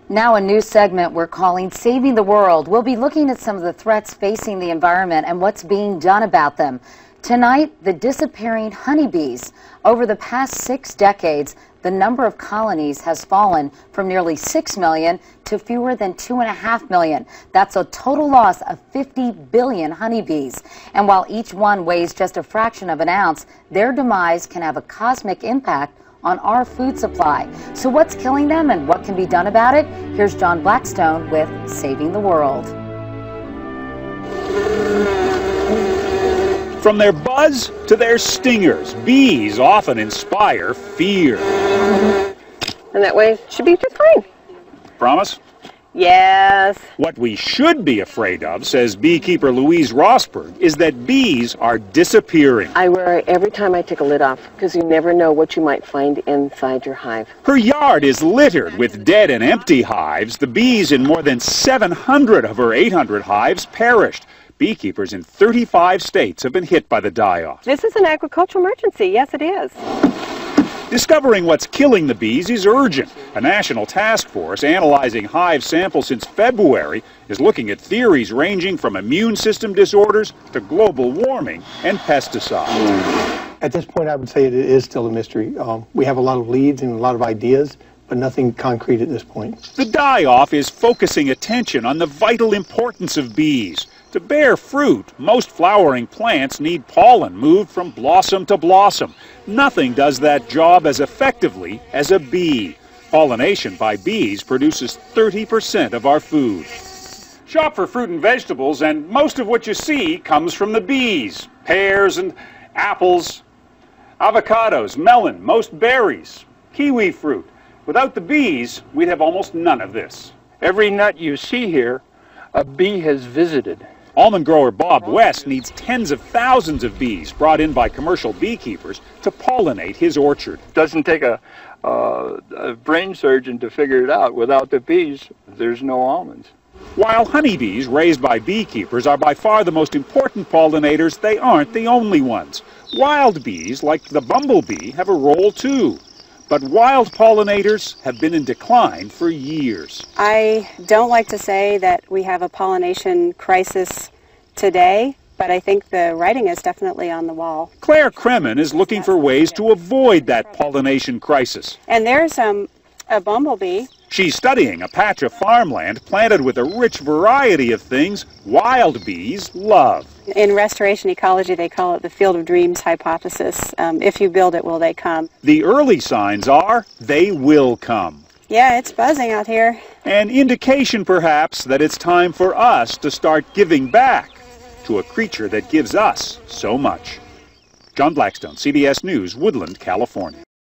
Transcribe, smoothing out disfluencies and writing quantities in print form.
Now a new segment we're calling Saving the World. We'll be looking at some of the threats facing the environment and what's being done about them. Tonight, the disappearing honeybees. Over the past 6 decades, the number of colonies has fallen from nearly 6 million to fewer than 2.5 million. That's a total loss of 50 billion honeybees. And while each one weighs just a fraction of an ounce, their demise can have a cosmic impact on our food supply. So what's killing them and what can be done about it? Here's John Blackstone with Saving the World. From their buzz to their stingers, bees often inspire fear. And that way it should be just fine. Promise? Yes. What we should be afraid of, says beekeeper Louise Rosberg, is that bees are disappearing. I worry every time I take a lid off because you never know what you might find inside your hive. Her yard is littered with dead and empty hives. The bees in more than 700 of her 800 hives perished. Beekeepers in 35 states have been hit by the die-off. This is an agricultural emergency. Yes, it is. Discovering what's killing the bees is urgent. A national task force analyzing hive samples since February is looking at theories ranging from immune system disorders to global warming and pesticides. At this point, I would say it is still a mystery. We have a lot of leads and a lot of ideas, but nothing concrete at this point. The die-off is focusing attention on the vital importance of bees. To bear fruit, most flowering plants need pollen moved from blossom to blossom. Nothing does that job as effectively as a bee. Pollination by bees produces 30% of our food. Shop for fruit and vegetables, and most of what you see comes from the bees. Pears and apples, avocados, melon, most berries, kiwi fruit. Without the bees, we'd have almost none of this. Every nut you see here, a bee has visited. Almond grower Bob West needs tens of thousands of bees brought in by commercial beekeepers to pollinate his orchard. It doesn't take a brain surgeon to figure it out. Without the bees, there's no almonds. While honeybees raised by beekeepers are by far the most important pollinators, they aren't the only ones. Wild bees, like the bumblebee, have a role too. But wild pollinators have been in decline for years. I don't like to say that we have a pollination crisis today, but I think the writing is definitely on the wall. Claire Kremen is looking for ways to avoid that pollination crisis. And there's a bumblebee. She's studying a patch of farmland planted with a rich variety of things wild bees love. In restoration ecology, they call it the field of dreams hypothesis. If you build it, will they come? The early signs are they will come. Yeah, it's buzzing out here. An indication, perhaps, that it's time for us to start giving back to a creature that gives us so much. John Blackstone, CBS News, Woodland, California.